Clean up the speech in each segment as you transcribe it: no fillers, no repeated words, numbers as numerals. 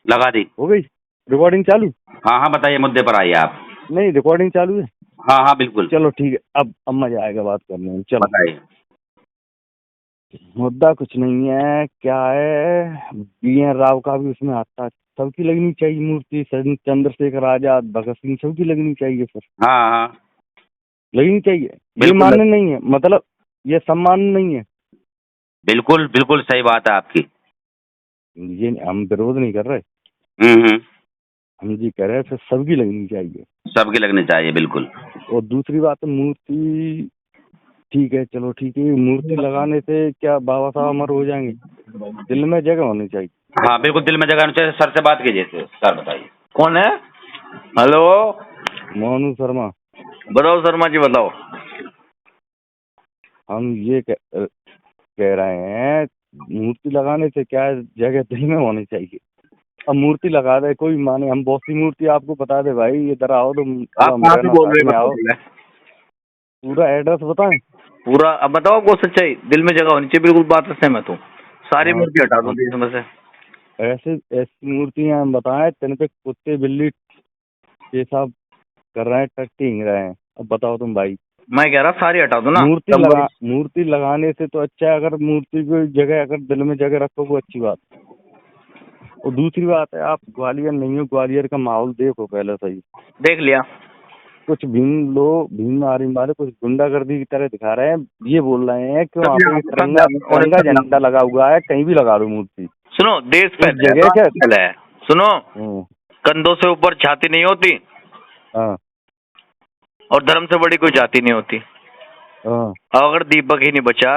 लगा दी। हो गई रिकॉर्डिंग चालू? हाँ हाँ, बताइए, मुद्दे पर आइए आप। नहीं, रिकॉर्डिंग चालू है। हाँ हाँ बिल्कुल। चलो ठीक है, अब मजा आएगा बात करने में। चलो, बताइए। मुद्दा कुछ नहीं है, क्या है, BN राव का भी उसमें आता है। सबकी लगनी चाहिए मूर्ति, चंद्रशेखर आजाद, भगत सिंह, सबकी लगनी चाहिए सर। हाँ हाँ लगनी चाहिए, ये बिल्कुल मान्य नहीं है, मतलब ये सम्मान नहीं है। बिल्कुल बिल्कुल सही बात है आपकी। ये हम विरोध नहीं कर रहे, हम्म। हम जी कह रहे हैं सर सबकी लगनी चाहिए। सबकी लगनी चाहिए बिल्कुल। और दूसरी बात है, मूर्ति ठीक है, चलो ठीक है, मूर्ति लगाने से क्या बाबा साहब अमर हो जाएंगे? दिल में जगह होनी चाहिए। हाँ बिल्कुल, दिल में जगह होनी चाहिए। सर से बात कीजिए। सर बताइए। कौन है? हेलो, मोनू शर्मा। बताओ शर्मा जी, बताओ। हम ये कह रहे हैं, मूर्ति लगाने से क्या है, जगह दिल में होनी चाहिए। अब मूर्ति लगा दे कोई माने, हम बहुत सी मूर्ति आपको बता दे भाई, इधर आओ तो आप थोड़ा कहाँ से मुरैना बोल साइड रहे हैं, में बताओ आओ। पहले। पूरा एड्रेस बताएं? पूरा अब बताओ, आपको सच्चाई दिल में जगह होनी चाहिए, बिल्कुल बात से सहमत हूँ। सारी हाँ, मूर्ति हटा दो हम देश में से। ऐसी मूर्तियां हम बताएं तेन पे कुत्ते बिल्ली पेशाब कर रहे हैं, टट्टी रहे हैं। अब बताओ तुम भाई। मैं कह रहा सारी हटा दो ना। मूर्ति लगाने से तो अच्छा है, अगर मूर्ति को जगह, अगर दिल में जगह रखो वो अच्छी बात। और दूसरी बात है, आप ग्वालियर नहीं हो, ग्वालियर का माहौल देखो पहले सही। देख लिया। कुछ भीम आर्मी वाले कुछ गुंडागर्दी की तरह दिखा रहे हैं, ये बोल रहे हैं कि वहाँ पे तिरंगा झंडा लगा हुआ है, कहीं भी लगा दो मूर्ति। सुनो, देश पहले है, जगह क्या? पहले है। सुनो, कंधों से ऊपर छाती नहीं होती, हाँ और धर्म से बड़ी कोई जाति नहीं होती। हाँ अगर दीपक ही नहीं बचा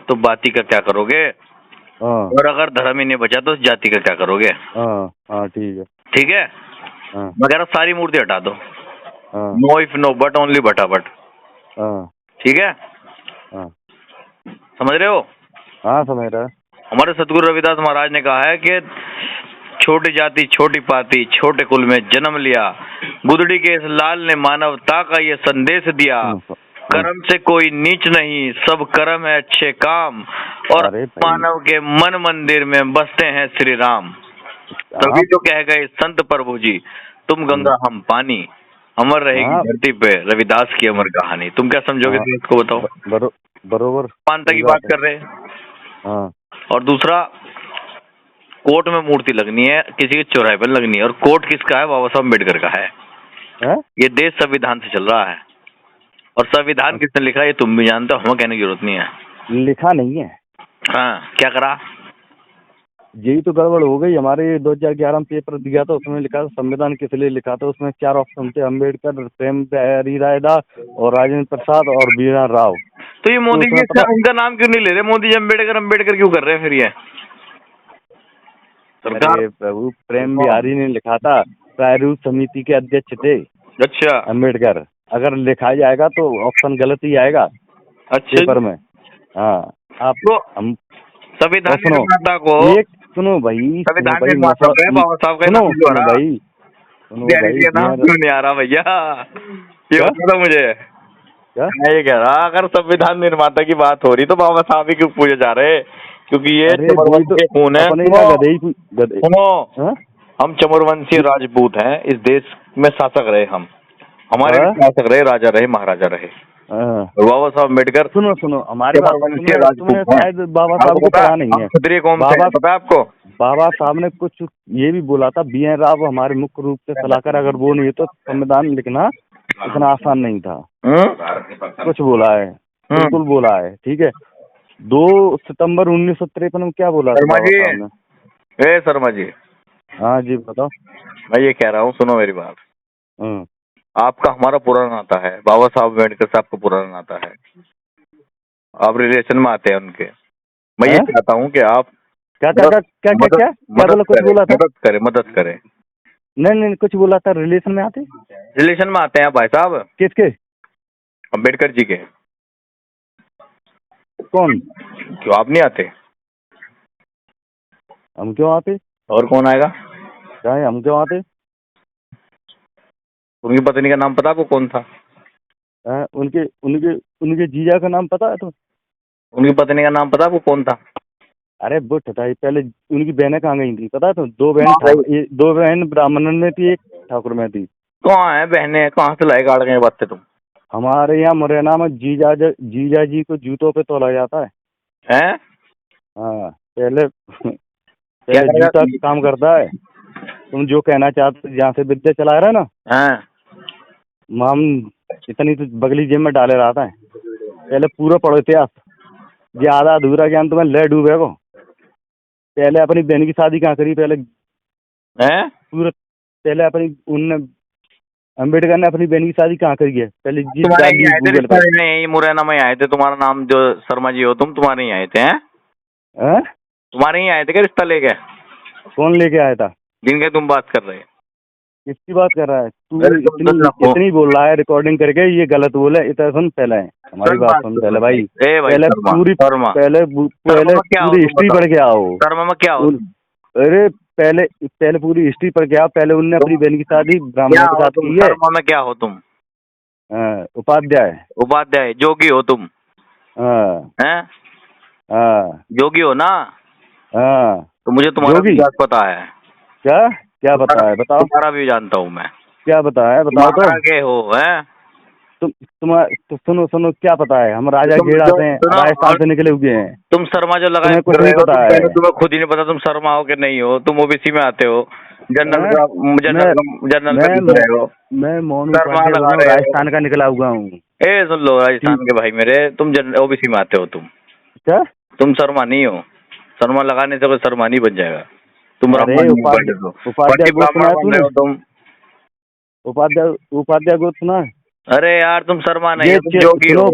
तो बाती का क्या करोगे? हाँ और अगर धर्म ही नहीं बचा तो जाति का क्या करोगे? हाँ ठीक है। ठीक है, हाँ मैं कह रहा सारी मूर्ति हटा दो। हाँ no if no but, only बटा बट। हाँ ठीक है, हाँ समझ रहे हो? हाँ, समझ रहा है। हमारे सतगुरु रविदास महाराज ने कहा है कि छोटी जाति छोटी पाती, छोटे कुल में जन्म लिया, गुदड़ी के इस लाल ने मानवता का ये संदेश दिया, कर्म से कोई नीच नहीं, सब कर्म है अच्छे काम, और अरे भाई, मानव के मन मंदिर में बसते हैं श्री राम। तभी तो कह गए संत प्रभु जी, तुम गंगा हम पानी, अमर रहेगी धरती पे रविदास की अमर कहानी। तुम क्या समझोगे देश को, बताओ? बरोबर मानता की बात कर रहे हैं। हाँ। और दूसरा, कोर्ट में मूर्ति लगनी है, किसी के चौराहे पर लगनी है, और कोर्ट किसका है? बाबा साहब अम्बेडकर का है। ये देश संविधान से चल रहा है, और संविधान किसने लिखा ये तुम भी जानते हो, हमें कहने की जरूरत नहीं है। लिखा नहीं है। हाँ, क्या करा? यही तो गड़बड़ हो गई। हमारे 2011 में पेपर दिया था, उसमें लिखा था संविधान किस लिए लिखा था, उसमें 4 ऑप्शन थे, अम्बेडकर, प्रेम बिहारी रायदास और राजेंद्र प्रसाद और बीना राव। तो ये मोदी जी उनका नाम क्यों नहीं ले रहे? मोदी जी अम्बेडकर अम्बेडकर क्यों कर रहे हैं फिर ये? अरे प्रभु, प्रेम बिहारी ने लिखा था, प्रारूप समिति के अध्यक्ष थे। अच्छा, अम्बेडकर। अगर लिखा जाएगा तो ऑप्शन गलत ही आएगा। अच्छा, पेपर में। हाँ, आप तो हम संविधान निर्माता को एक सुनो भाई, संविधान निर्माता बाबा साहब का नाम क्यों आ रहा? सुनो भाई, नाम क्यों नहीं आ रहा भैया? ये बता मुझे। क्या मैं ये कह रहा, अगर संविधान निर्माता की बात हो रही तो बाबा साहब ही क्यों पूछे जा रहे? क्योंकि ये चमरवंशी के खून है। सुनो, हम चमरवंशी राजपूत हैं, इस देश में शासक रहे हम, हमारे शासक रहे, राजा रहे, महाराजा रहे। बाबा साहब अम्बेडकर सुनो हमारे शायद बाबा साहब को पता नहीं है। क्षत्रिय कौम से पता है आपको? बाबा साहब ने कुछ ये भी बोला था, BN राव हमारे मुख्य रूप से सलाहकार, अगर वो नहीं है तो संविधान लिखना इतना आसान नहीं था। कुछ बोला है, बिल्कुल बोला है। ठीक है, 2 सितंबर 1953 में क्या बोला था बाबा साहब ने? शर्मा जी, हाँ जी बताओ। मैं ये कह रहा हूँ, सुनो मेरी बात। आपका हमारा पुराना नाता है, बाबा साहब अम्बेडकर साहब का पुराना नाता है, आप रिलेशन में आते हैं उनके। मैं ये चाहता हूँ कि आप क्या बोला था? मदद करें। नहीं, कुछ बोला था, रिलेशन में आते हैं भाई साहब। किसके? अम्बेडकर जी के। कौन? क्यों आप नहीं आते? हम क्यों आते? और कौन आएगा? क्या है, हम क्यों आते? उनकी पत्नी का नाम पता आपको कौन था? उनके उनके उनके जीजा का नाम पता है? तो उनकी पत्नी का नाम पता आपको कौन था? अरे वो ठटाई पहले उनकी बहनें कहाँ गई थी पता है? तो दो बहन ब्राह्मण में थी, एक ठाकुर में थी। कहाँ है बहने? कहाँ से लाए गाड़ गए बातें तुम? हमारे यहाँ मुरैना में जीजा जी को जूतों पे तोला जाता है। हैं? हाँ पहले जूता काम करता है। तुम जो कहना चाहते जहाँ से विद्या चला रहा है ना, हाँ हम इतनी तो बगली जेब में डाले रहता है। पहले पूरा पढ़ो इतिहास, ज्यादा अधूरा ज्ञान तुम्हें ले डूबे को। पहले अपनी बहन की शादी कहाँ करी? पहले हैं? पूरा पहले उनने अम्बेडकर ने अपनी बहन की शादी कहाँ करी है? पहले जी तुम्हारे डाल दी यहीं आए थे गूगल पर। रिश्तेदारी में, यहीं मुरैना में आए थे। तुम्हारा नाम जो शर्मा जी हो तुम, तुम्हारे ही आए थे? हैं? हैं? तुम्हारे ही आए थे क्या रिश्ता लेके? कौन लेके आया था? जिनके तुम बात कर रहे हो। किसकी बात कर रहा है तू? अरे तुम तो रखो। इतनी बोल रहा है रिकॉर्डिंग करके, ये गलत बोले। इतना सुन पहले हमारी बात सुन पहले भाई। पहले पूरी हिस्ट्री पढ़ के आओ। शर्मा में क्या हो? अरे पहले पूरी हिस्ट्री पढ़ के आओ। पहले उनने अपनी बहन की शादी ब्राह्मणों के साथ की है। शर्मा में क्या हो तुम? उपाध्याय जोगी हो तुम? हाँ जोगी हो ना? हाँ तो मुझे तुम्हारा भी पता है। क्या पता है बताओ? तुम्हारा भी जानता हूँ मैं। क्या पता है बताओ तो? के हो हैं? सुनो क्या पता है? हम राजा घेरा से राजस्थान से निकले हुए हैं। तुम शर्मा जो लगा कुछ नहीं पता है? तुम्हें खुद ही नहीं पता तुम शर्मा हो कि नहीं हो? तुम ओबीसी में आते हो, जनरल हो। मैं मोनू राजस्थान का निकला हुआ हूँ। सुन लो राजस्थान के भाई मेरे, तुम ओबीसी में आते हो। तुम क्या? तुम शर्मा नहीं हो। शर्मा लगाने से कोई शर्मा नहीं बन जाएगा। तुम उपाध्याय को सुना? अरे यार तुम शर्मा नहीं हो, जोगी हो।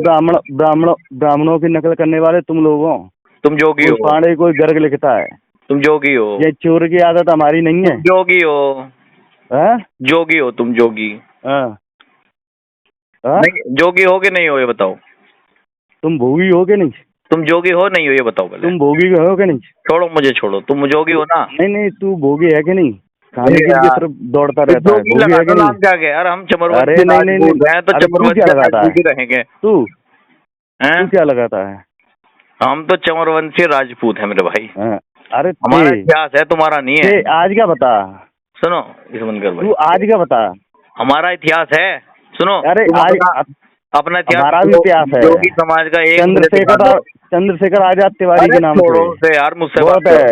ब्राह्मणों की नकल करने वाले तुम लोग हो। तुम जोगी हो। पांडे कोई गर्ग लिखता है। तुम जोगी हो। ये चोर की आदत हमारी नहीं है। जोगी हो। जोगी हो तुम, जोगी। जोगी हो कि नहीं हो ये बताओ? तुम भोगी हो कि नहीं? तुम जोगी हो नहीं हो ये बताओ पहले? तुम भोगी हो कि नहीं? छोड़ो मुझे, छोड़ो। तुम जोगी हो ना? नहीं तू भोगी है कि नहीं? खाने की तरफ दौड़ता रहता है। भोगी है कि नहीं? क्या यार हम चमरवंशी। अरे नहीं तो चमरवंशी क्या लगाता है? रहेंगे। तू क्या लगाता है? हम तो चमरवंशी राजपूत है मेरे भाई। अरे हमारा इतिहास है, तुम्हारा नहीं है। आज क्या बता? सुनो इस मनकर भाई, तू आज क्या बता? हमारा इतिहास है। सुनो अरे आज अपना इतिहास, हमारा भी इतिहास है। जोगी समाज का एक चंद्रशेखर आजाद तिवारी के नाम से। यार मुझसे बहुत है।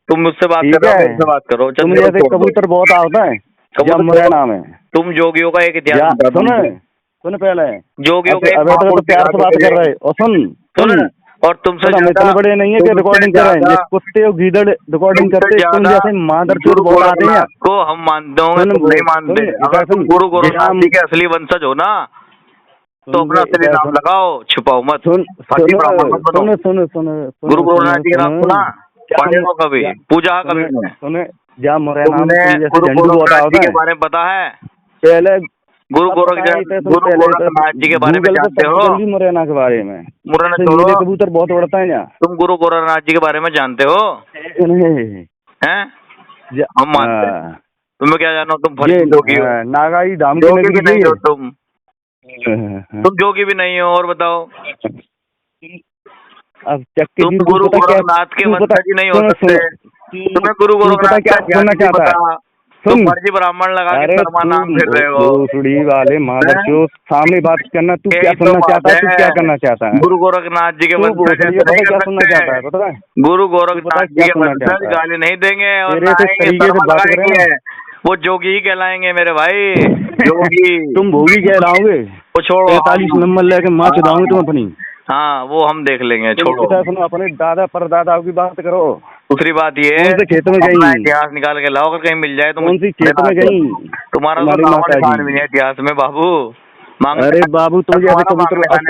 तुम मुझसे बात करो। तुम जैसे कबूतर बहुत आता है। मुरैना में तुम जोगियों का एक इतिहास सुन पहले। जोगियों का तो प्यार से बात कर रहे और सुन और तुमसे इतने बड़े नहीं है कि रिकॉर्डिंग कर रहे हैं। कुत्ते और गीदड़ रिकॉर्डिंग करते तुम जैसे मादरचोद बहुत आते हैं। को हम मानते होंगे, तुम नहीं मानते। अगर तुम गुरु गोरखनाथ जी के असली वंशज हो ना, तो अपना असली नाम लगाओ, छुपाओ मत। सुन गुरु गोरखनाथ जी का नाम सुना? पढ़े हो कभी? पूजा कभी? सुने जहाँ मुरैना में गुरु गोरखनाथ जी के बारे में पता है? पहले गुरु गोरखनाथ जी के बारे में जानते हो? मुरैना के बारे में मुरैना कबूतर बहुत उड़ता है यहाँ। तुम गुरु गोरखनाथ जी के बारे में जानते हो? हैं? हम मानते हैं। तुम्हें क्या जानो? तुम जोगी हो। नागाई धाम जोगी नहीं हो तुम जोगी भी नहीं हो। और बताओ, अब तुम गुरु गोरखनाथ के वंशज ही नहीं हो सकते। तुम्हें गुरु गोरखनाथ क्या सुनना चाहता है? तुम फर्जी ब्राह्मण लगा के शर्मा नाम फिर रहे हो। भोसड़ी वाले मादरचोद, सामने बात करना। तू क्या सुनना चाहता है? तू क्या करना चाहता है? गुरु गोरखनाथ जी के वंशज क्या सुनना चाहता है पता है? गुरु गोरखनाथ जी के वंशज गाली नहीं देंगे और लगाएंगे। वो जोगी ही कहलाएंगे मेरे भाई। जोगी तुम भोगी कहलाओगे। वो छोड़ो, 45 नंबर लेके माँ चुदाओगे तुम अपनी। हाँ वो हम देख लेंगे, छोड़ो। अपने दादा परदादाओं की बात करो। दूसरी बात ये, खेत में गई इतिहास निकाल के लाओ, अगर कहीं मिल जाए तो। कौन सी खेत में गई? तुम्हारा तो भी है इतिहास में बाबू। अरे बाबू तुम जैसे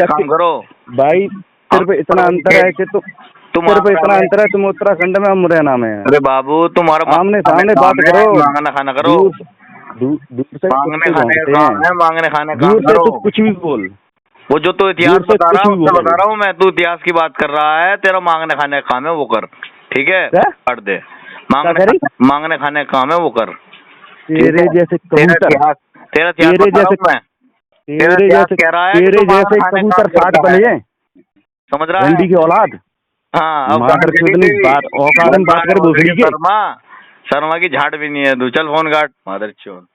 काम करो भाई। सिर्फ इतना अंतर है कि इतना अंतर है, तुम उत्तराखंड में, मुरैना में। अरे बाबू तुम्हारा सामने बात करो, मांगना खाना करो। दूर से मांगने खाने दूर से तो कुछ भी बोल। वो जो तो इतिहास बता रहा हूँ मैं, तू इतिहास की बात कर रहा है। तेरा मांगने खाने का काम है, वो कर। ठीक है, काट दे। मांगने खाने का काम है, वो कर। तेरे जैसे कबूतर, तेरा इतिहास कह रहा है, तेरे जैसे कबूतर 60 बने, समझ रहा है? रंडी की औलाद। हाँ, अब मादर चोद नहीं, बात औकात में बात कर भोसड़ी के। शर्मा की झाड़ भी नहीं है तू, चल फोन काट मादर चोद।